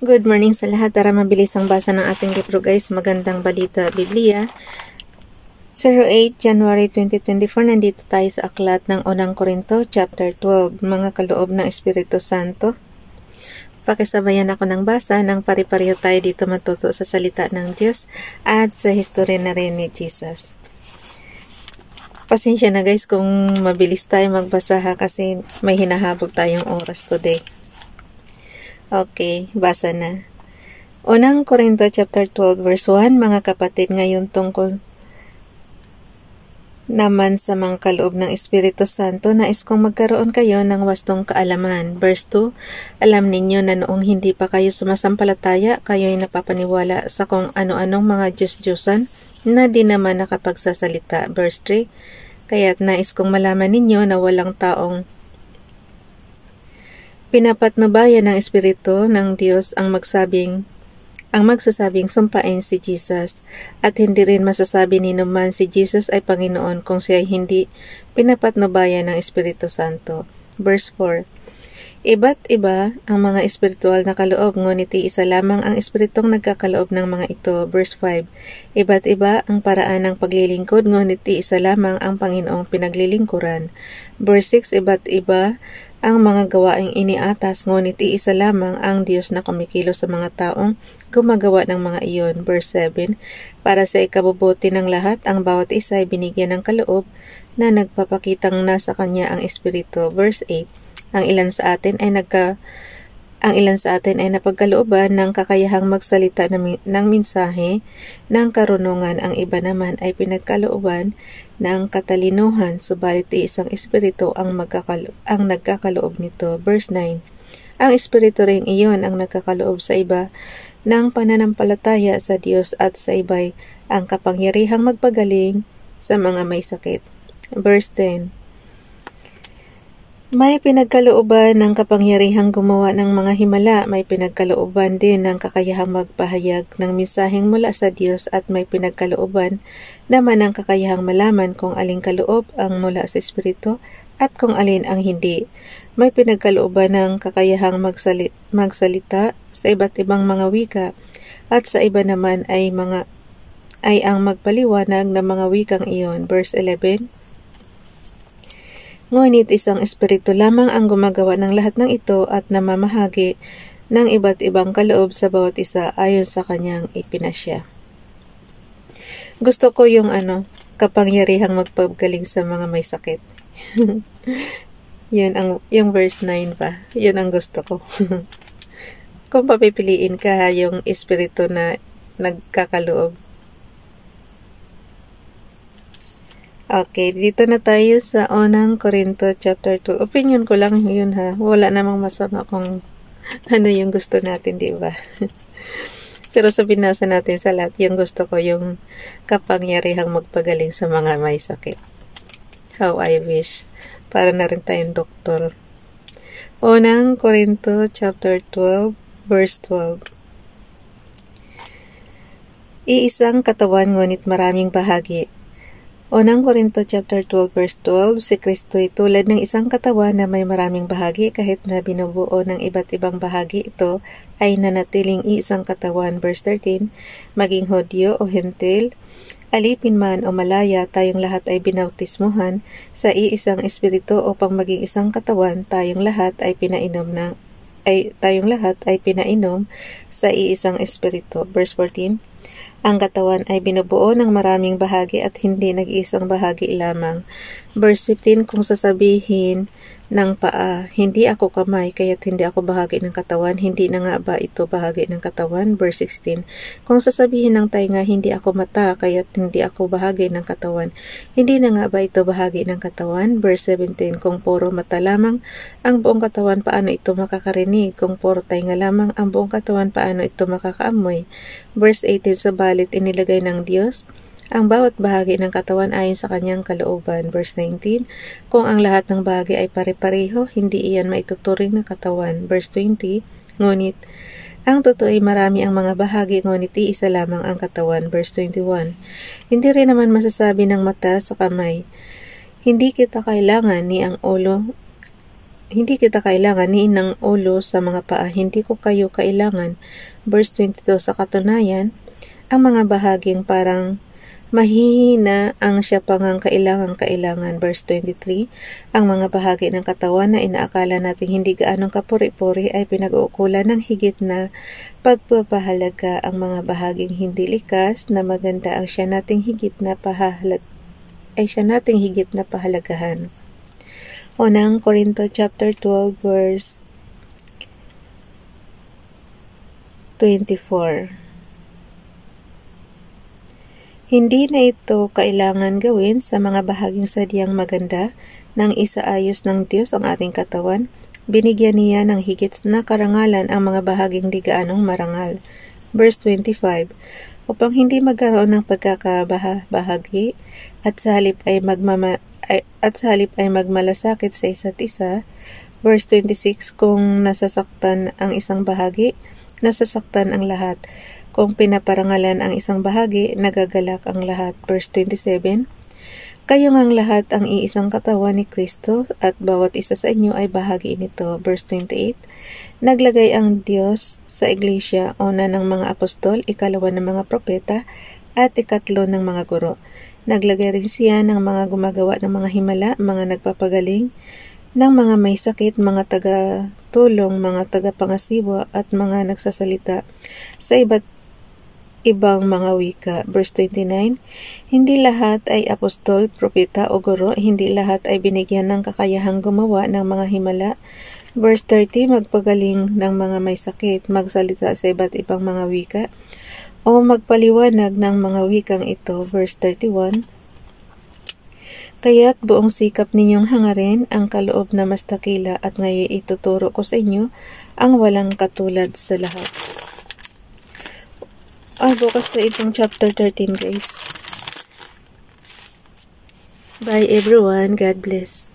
Good morning sa lahat. Tara mabilis ang basa ng ating libro guys. Magandang balita, Biblia. 08 January 2024, nandito tayo sa aklat ng Unang Korinto, chapter 12, mga kaloob ng Espiritu Santo. Pakisabayan ako ng basa nang pari-pareho tayo dito matuto sa salita ng Diyos at sa history na rin ni Jesus. Pasensya na guys kung mabilis tayo magbasa kasi may hinahabol tayong oras today. Okay, basa na. Unang Korinto chapter 12 verse 1, mga kapatid, ngayon tungkol naman sa mga kaloob ng Espiritu Santo, nais kong magkaroon kayo ng wastong kaalaman. Verse 2, alam ninyo na noong hindi pa kayo sumasampalataya, kayo'y napapaniwala sa kung ano-anong mga Diyos-Diyosan na di naman nakapagsasalita. Verse 3, kaya't nais kong malaman ninyo na walang taong pinapatnubayan ng Espiritu ng Diyos ang magsasabing sumpain si Jesus, at hindi rin masasabi ni naman si Jesus ay Panginoon kung siya ay hindi pinapatnubayan ng Espiritu Santo. Verse 4, iba't iba ang mga espiritual na kaloob, ngunit isa lamang ang espiritong nagkakaloob ng mga ito. Verse 5, iba't iba ang paraan ng paglilingkod, ngunit isa lamang ang Panginoong pinaglilingkuran. Verse 6, iba't iba ang mga gawaing iniatas, ngunit iisa lamang ang Diyos na kumikilos sa mga taong gumagawa ng mga iyon. Verse 7, para sa ikabubuti ng lahat, ang bawat isa ay binigyan ng kaloob na nagpapakitang nasa kanya ang Espiritu. Verse 8, ang ilan sa atin ay napagkalooban ng kakayahang magsalita ng mensahe ng karunungan, ang iba naman ay pinagkalooban ng katalinuhan, subalit isang espiritu ang nagkakaloob nito. Verse 9, ang espiritu ring iyon ang nagkakaloob sa iba ng pananampalataya sa Diyos, at sa iba'y ang kapangyarihang magpagaling sa mga may sakit. Verse 10, may pinagkalooban ng kapangyarihang gumawa ng mga himala, may pinagkalooban din ng kakayahang magpahayag ng mensaheng mula sa Diyos, at may pinagkalooban naman ng kakayahang malaman kung aling kaloob ang mula sa Espiritu at kung alin ang hindi. May pinagkalooban ng kakayahang magsalita sa iba't ibang mga wika, at sa iba naman ay ang magpaliwanag ng mga wikang iyon. Verse 11, ngunit isang espiritu lamang ang gumagawa ng lahat ng ito at namamahagi ng iba't ibang kaloob sa bawat isa ayon sa kanyang ipinasya. Gusto ko yung kapangyarihang magpagaling sa mga may sakit. Yung verse 9 pa. Yun ang gusto ko. Kung papipiliin ka yung espiritu na nagkakaloob. Okay, dito na tayo sa Unang Korinto chapter 2. Opinion ko lang yun ha. Wala namang masama kung ano yung gusto natin, di ba? Pero sa binasa natin sa lahat, yung gusto ko yung kapangyarihang magpagaling sa mga may sakit. How I wish. Para na rin tayong doktor. Unang Korinto chapter 12 verse 12. Iisang katawan ngunit maraming bahagi. Unang Korinto chapter 12 verse 12, si Kristo ay tulad ng isang katawan na may maraming bahagi, kahit na binubuo ng iba't ibang bahagi, ito ay nanatiling iisang katawan. Verse 13, maging Hudyo o Hentil, alipin man o malaya, tayong lahat ay binautismuhan sa iisang espiritu upang maging isang katawan. Tayong lahat ay pinainom sa iisang espiritu. Verse 14, ang katawan ay binubuo ng maraming bahagi at hindi nag-iisang bahagi lamang. Verse 15, kung sasabihin ng paa, hindi ako kamay, kaya't hindi ako bahagi ng katawan, hindi na nga ba ito bahagi ng katawan? Verse 16, kung sasabihin ng tainga, hindi ako mata, kaya't hindi ako bahagi ng katawan, hindi na nga ba ito bahagi ng katawan? Verse 17, kung puro mata lamang ang buong katawan, paano ito makakarinig? Kung puro tainga lamang ang buong katawan, paano ito makakaamoy? Verse 18, sabalit inilagay ng Diyos ang bawat bahagi ng katawan ayon sa kanyang kalooban. Verse 19, kung ang lahat ng bahagi ay pare-pareho, hindi iyan maituturing na katawan. Verse 20, ngunit ang totoo ay marami ang mga bahagi, ngunit iisa lamang ang katawan. Verse 21, hindi rin naman masasabi ng mata sa kamay, hindi kita kailangan, ni ang ulo hindi kita kailangan ni ng ulo sa mga paa, hindi ko kayo kailangan. Verse 22, sa katunayan, ang mga bahaging parang mahihina ang siya pangang kailangan. Verse 23, ang mga bahagi ng katawan na inaakala nating hindi gaanong kapuri-puri ay pinag-uukulan ng higit na pagpapahalaga. Ang mga bahaging hindi likas na maganda ang siya nating higit na pahalagahan. Unang Korinto chapter 12 verse 24. Hindi na ito kailangan gawin sa mga bahaging sadyang maganda nang isaayos ng Diyos ang ating katawan. Binigyan niya ng higit na karangalan ang mga bahaging di gaanong marangal. Verse 25. Upang hindi magkaroon ng pagkakabahagi at sa halip ay magmalasakit sa isa't isa. Verse 26, kung nasasaktan ang isang bahagi, nasasaktan ang lahat. Kung pinaparangalan ang isang bahagi, nagagalak ang lahat. Verse 27, kayo ngang lahat ang iisang katawan ni Kristo at bawat isa sa inyo ay bahagi nito. Verse 28, naglagay ang Diyos sa iglesia, una ng mga apostol, ikalawa ng mga propeta, at ikatlo ng mga guro. Naglagay rin siya ng mga gumagawa ng mga himala, mga nagpapagaling, ng mga may sakit, mga taga-tulong, mga taga-pangasiwa, at mga nagsasalita sa iba't ibang mga wika. Verse 29, hindi lahat ay apostol, propeta o guro, hindi lahat ay binigyan ng kakayahang gumawa ng mga himala. Verse 30, magpagaling ng mga may sakit, magsalita sa iba't ibang mga wika, o magpaliwanag ng mga wikang ito. Verse 31, kaya't buong sikap ninyong hangarin ang kaloob na mas dakila at ngayon ituturo ko sa inyo ang walang katulad sa lahat. Bukas na itong chapter 13 guys. Bye everyone. God bless.